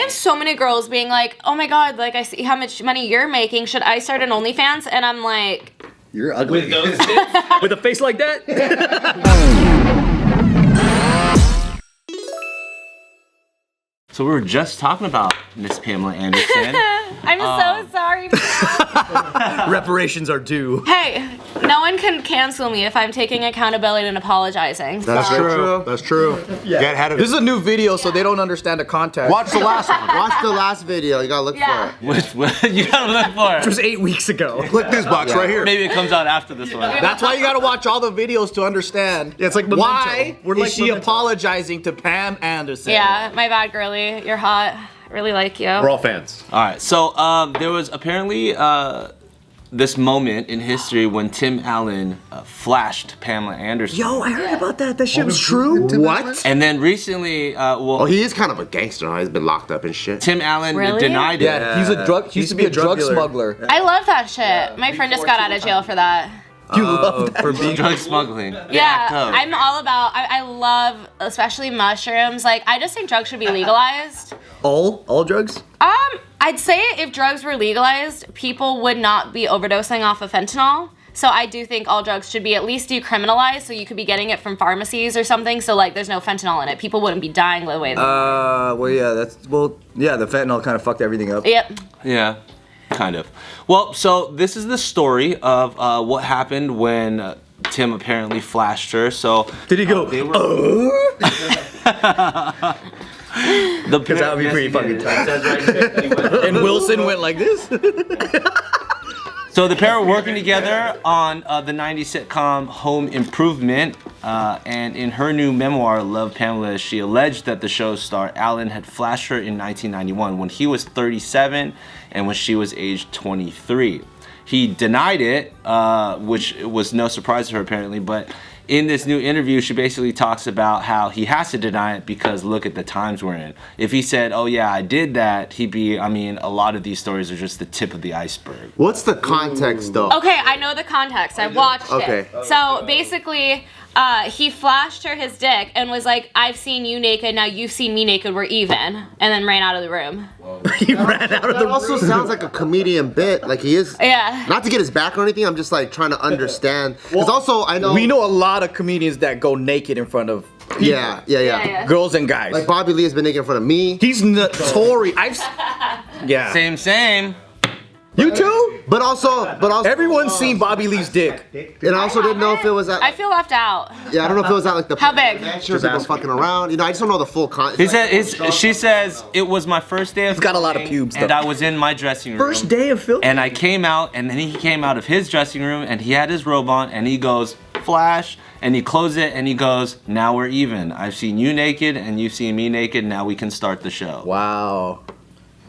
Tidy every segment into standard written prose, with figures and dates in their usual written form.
have so many girls being like, oh my god, like I see how much money you're making. Should I start an OnlyFans? And I'm like, you're ugly. With those tits? With a face like that? So we were just talking about Miss Pamela Anderson. I'm so sorry. Reparations are due. Hey, no one can cancel me if I'm taking accountability and apologizing. That's true. That's true. Yeah. Get ahead of This is a new video, so they don't understand the context. Watch the last one. Watch the last video. You gotta look Yeah. for it. You gotta look for Which it. was 8 weeks ago. Click this box right here. Maybe it comes out after this one. That's why you gotta watch all the videos to understand. Yeah, it's like Memento. Why We're is like she Memento. apologizing to Pam Anderson? Yeah, my bad, girly. You're hot. Really like you. We're all fans. All right, so there was apparently this moment in history when Tim Allen flashed Pamela Anderson. Yo, I heard about that. That shit was true. What? And then recently, Oh, he is kind of a gangster. Huh? He's been locked up and shit. Tim Allen Really? denied it. Yeah, he's a drug. He used to be a drug dealer. smuggler. I love that shit. My friend just got out of jail for that. You love that. For drug smuggling. Yeah, Up. I'm all about, I love, especially mushrooms. Like, I just think drugs should be legalized. All drugs? I'd say if drugs were legalized, people would not be overdosing off of fentanyl. So I do think all drugs should be at least decriminalized, so you could be getting it from pharmacies or something, so like there's no fentanyl in it. People wouldn't be dying the way they Well, yeah, the fentanyl kind of fucked everything up. Yep. Yeah, kind of. Well, so this is the story of what happened when Tim apparently flashed her. So Did he go, they were, Because that would be pretty fucking tight. And Wilson went like this? So the pair were working together on the 90s sitcom Home Improvement, and in her new memoir, Love Pamela, she alleged that the show's star Allen had flashed her in 1991 when he was 37 and when she was aged 23. He denied it, which was no surprise to her apparently, but in this new interview, she basically talks about how he has to deny it because look at the times we're in. If he said, oh yeah, I did that, he'd be, I mean, a lot of these stories are just the tip of the iceberg. What's the context though? Okay, I know the context. I watched it. So basically, he flashed her his dick and was like, I've seen you naked, now you've seen me naked, we're even. And then ran out of the room. He ran out of That the also sounds like a comedian bit. Like he is. Yeah. Not to get his back or anything. I'm just like trying to understand. Because also I know. We know a lot of comedians that go naked in front of people. Yeah. Girls and guys. Like Bobby Lee has been naked in front of me. He's notorious. Yeah. Same. You too? But also. Everyone's seen Bobby Lee's dick. And I also didn't know if it was at. I feel left out. Yeah, I don't know if it was at like the. How big? Sure, people fucking around. You know, I just don't know the full context. He said, she says, it was my first day of He's got a lot of filming, pubes, and though. I was in my dressing room. First day of film? And I came out, and then he came out of his dressing room, and he had his robe on, and he goes, flash, and he closed it, and he goes, now we're even. I've seen you naked, and you've seen me naked, now we can start the show. Wow.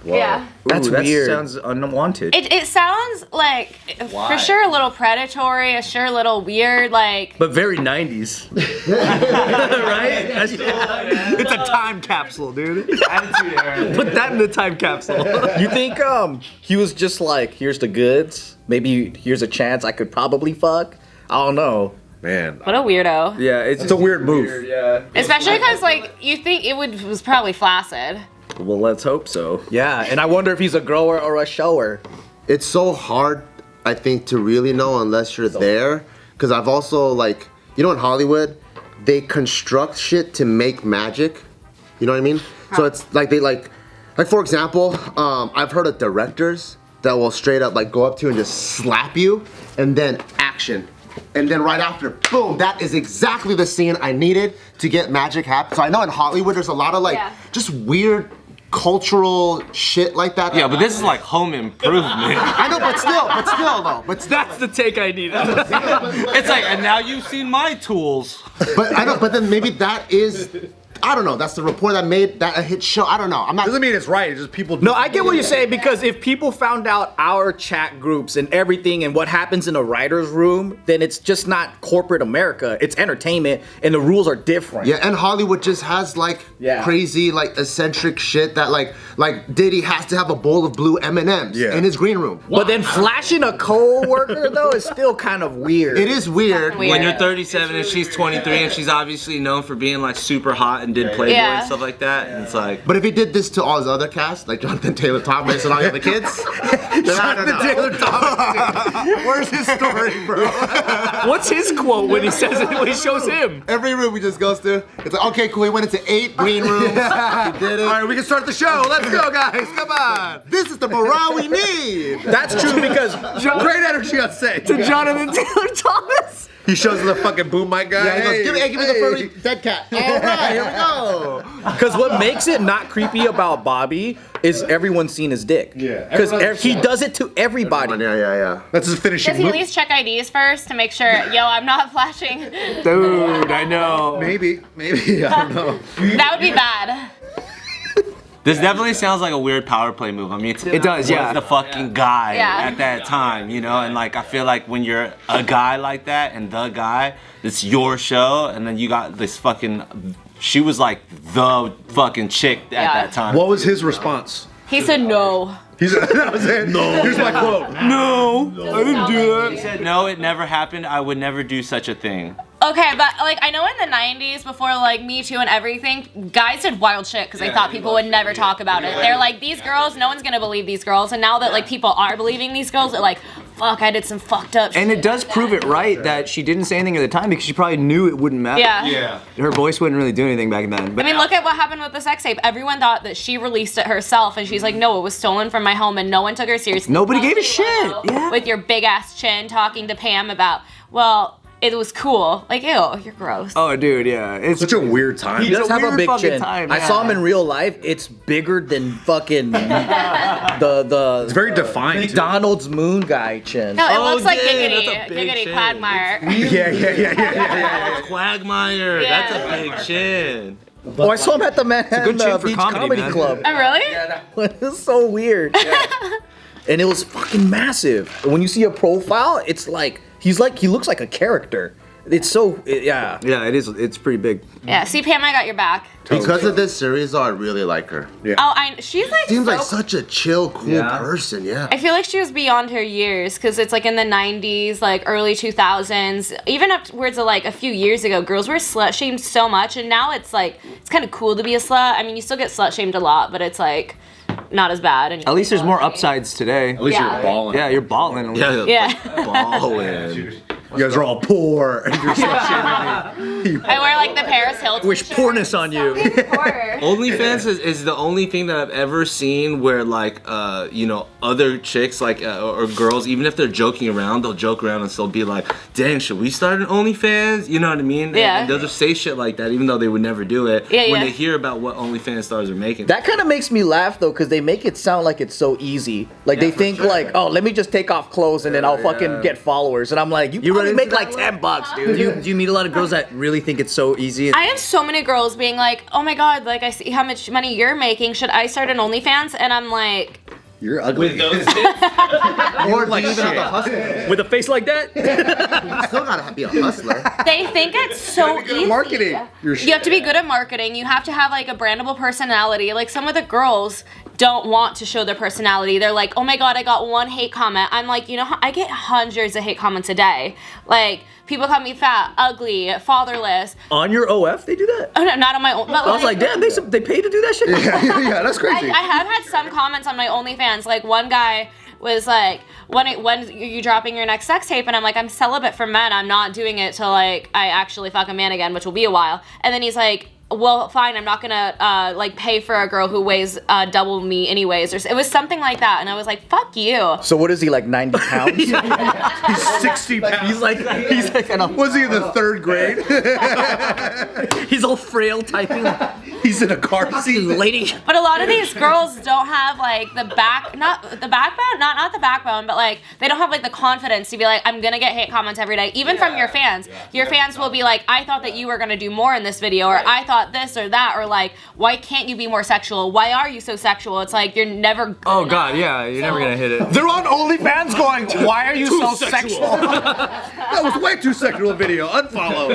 Yeah. That's weird. That sounds unwanted. It sounds like, for sure, a little predatory, a sure little weird, like. But very 90s. Right? It's a time capsule, dude. Put that in the time capsule. You think he was just like, here's the goods, maybe here's a chance I could probably fuck? I don't know. Man. What a weirdo. Yeah, it's a weird move. Yeah. Especially because, like, you think it was probably flaccid. Well, let's hope so. Yeah, and I wonder if he's a grower or a shower. It's so hard, I think, to really know unless you're there. Because I've also, like, you know, in Hollywood, they construct shit to make magic. You know what I mean? So it's like they like for example, I've heard of directors that will straight up like go up to you and just slap you and then action. And then right after, boom, that is exactly the scene I needed to get magic happen. So I know in Hollywood there's a lot of like just weird cultural shit like that. Yeah, but this is like Home Improvement. I know, but still though. But That's the take I needed. It's like, and now you've seen my tools. But I know, but then maybe that is, I don't know, that's the report that made that a hit show. I don't know. I'm not. Doesn't mean it's right. It's just people. No, I get what you're saying, because if people found out our chat groups and everything and what happens in a writer's room, then it's just not corporate America. It's entertainment, and the rules are different. Yeah, and Hollywood just has like crazy, like eccentric shit that like Diddy has to have a bowl of blue M&Ms in his green room. But then flashing a co-worker though is still kind of weird. It is weird. When you're 37 and she's 23 and she's obviously known for being like super hot and did Playboy Yeah. and stuff like that. And it's like, But if he did this to all his other cast, like Jonathan Taylor Thomas and all the other kids, Jonathan Taylor Thomas. Where's his story, bro? What's his quote when he says it? When he shows him? Every room he just goes to, it's like, okay, cool. He went into 8 green rooms. He did it. All right, we can start the show. Let's go, guys. Come on. This is the morale we need. That's true because Great energy on set. To Jonathan Taylor Thomas. He shows the fucking boom mic guy. Yeah, he goes, give me the furry dead cat. All right, here we go. Because what makes it not creepy about Bobby is everyone's seen his dick. Yeah. Because he does it to everybody. Yeah. That's his finishing Does he at move. least check IDs first to make sure, yo, I'm not flashing? Dude, I know. Maybe. I don't know. That would be bad. this definitely sounds like a weird power play move. I mean, It does, yeah. the fucking guy Yeah. at that time, you know? And like, I feel like when you're a guy like that and the guy, it's your show, and then you got this fucking, she was like the fucking chick at Yeah. that time. What was his response? He said no. That was it. No. Here's my quote. No, I didn't do He that. said, no, it never happened. I would never do such a thing. Okay, but like I know in the 90s, before like Me Too and everything, guys did wild shit because they thought people would never talk about it. They're like, these girls, no one's gonna believe these girls. And now that like people are believing these girls, they're like, fuck, I did some fucked up shit. And it does prove it right that she didn't say anything at the time because she probably knew it wouldn't matter. Yeah. Her voice wouldn't really do anything back then. But I mean, look at what happened with the sex tape. Everyone thought that she released it herself, and she's like, no, it was stolen from my home, and no one took her seriously. Nobody gave a shit. Yeah. With your big ass chin talking to Pam about, well, it was cool. Like, ew, you're gross. Oh, dude, yeah. It's Such a weird time. He does a have a weird big fucking chin. time, I yeah. saw him in real life. It's bigger than fucking the It's very defined. too. McDonald's moon guy chin. No, it looks like yeah, giggity, that's a big giggity chin. quagmire. Yeah. Quagmire, Yeah. that's a big chin. Oh, I saw him at the Manhattan good chin for Beach comedy, man. Club. Oh, really? It was so weird. And it was fucking massive. When you see a profile, it's like he looks like a character. It's so yeah. Yeah, it is. It's pretty big. Yeah, see, Pam, I got your back. Because of this series, though, I really like her. Oh, she's like Seems so like such a chill, cool person. Yeah. I feel like she was beyond her years because it's like in the 90s, like early 2000s, even upwards of like a few years ago, girls were slut shamed so much, and now it's like it's kind of cool to be a slut. I mean, you still get slut shamed a lot, but it's like not as bad. And At least there's more upsides today. At least Yeah. you're balling. Yeah, you're balling. yeah, Ballin'. You guys are all poor and you're I wear like the Paris Hilton. Wish shirt. poorness on you. OnlyFans is the only thing that I've ever seen where like you know, other chicks like or girls, even if they're joking around, they'll joke around and still be like, dang, should we start an OnlyFans? You know what I mean? Yeah. And they'll just say shit like that even though they would never do it Yeah, when yeah. they hear about what OnlyFans stars are making. That kind of makes me laugh though, because they make it sound like it's so easy. Like they think like, oh, let me just take off clothes and then I'll fucking get followers. And I'm like, you run probably into make that like $10, dude. Do you meet a lot of girls that really think it's so easy? I have so many girls being like, oh my god, like I see how much money you're making. Should I start an OnlyFans? And I'm like, You're ugly. Or do you even have to hustle? With a face like that? You still gotta be a hustler. they think it's so easy. marketing. You're You have to be good at marketing. You have to have like a brandable personality. Like some of the girls don't want to show their personality. They're like, oh my god, I got one hate comment. I'm like, you know, I get hundreds of hate comments a day. Like people call me fat, ugly, fatherless. On your OF, they do that? Oh no, not on my own. But I was like, damn, they pay to do that shit? yeah, that's crazy. I have had some comments on my OnlyFans. Like one guy was like, when are you dropping your next sex tape? And I'm like, I'm celibate for men. I'm not doing it till like I actually fuck a man again, which will be a while. And then he's like, well, fine, I'm not gonna like pay for a girl who weighs double me anyways. Or it was something like that, and I was like, fuck you. So what is he, like 90 pounds? He's 60 pounds. He's like Was he in the 3rd grade? he's all frail typing. He's in a car seat. Lady. But a lot of these girls don't have like the backbone, not the backbone, but like they don't have like the confidence to be like, I'm gonna get hate comments every day, even from your fans. Your fans will be like, I thought that you were gonna do more in this video, or I thought this or that, or like, why can't you be more sexual? Why are you so sexual? It's like you're never. Oh god, yeah, you're never gonna hit it. They're on OnlyFans going, why are you so sexual? That was way too sexual a video. Unfollow.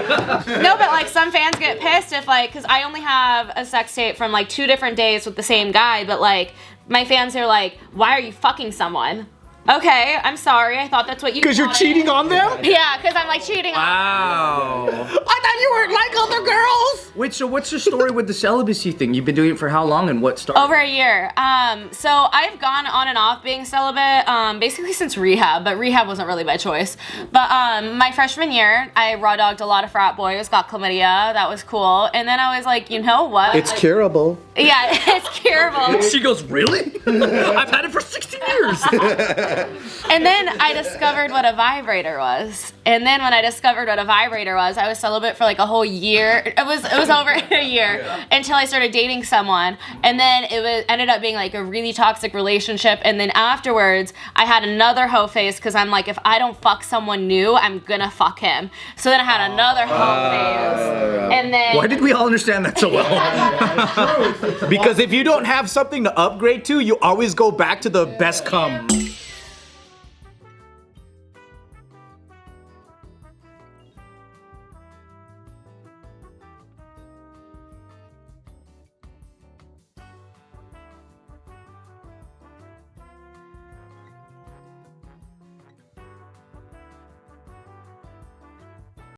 No, but like some fans get pissed if like, because I only have a sex tape from like 2 different days with the same guy, but like my fans are like, why are you fucking someone? Okay, I'm sorry. I thought that's what you. Because you're cheating on them? Yeah, because I'm like cheating. Wow. I thought you weren't like other girls. Wait, so what's your story with the celibacy thing? You've been doing it for how long and what started? Over a year. So I've gone on and off being celibate, basically since rehab, but rehab wasn't really my choice. But my freshman year, I raw dogged a lot of frat boys, got chlamydia. That was cool. And then I was like, you know what? It's curable. Yeah, it's curable. She goes, really? I've had it for 16 years. And then I discovered what a vibrator was. And then when I discovered what a vibrator was, I was celibate for like a whole year. It was over a year until I started dating someone. And then it ended up being like a really toxic relationship. And then afterwards, I had another hoe phase because I'm like, if I don't fuck someone new, I'm gonna fuck him. So then I had another hoe phase. And then Why did we all understand that so well? Because if you don't have something to upgrade to, you always go back to the best cum.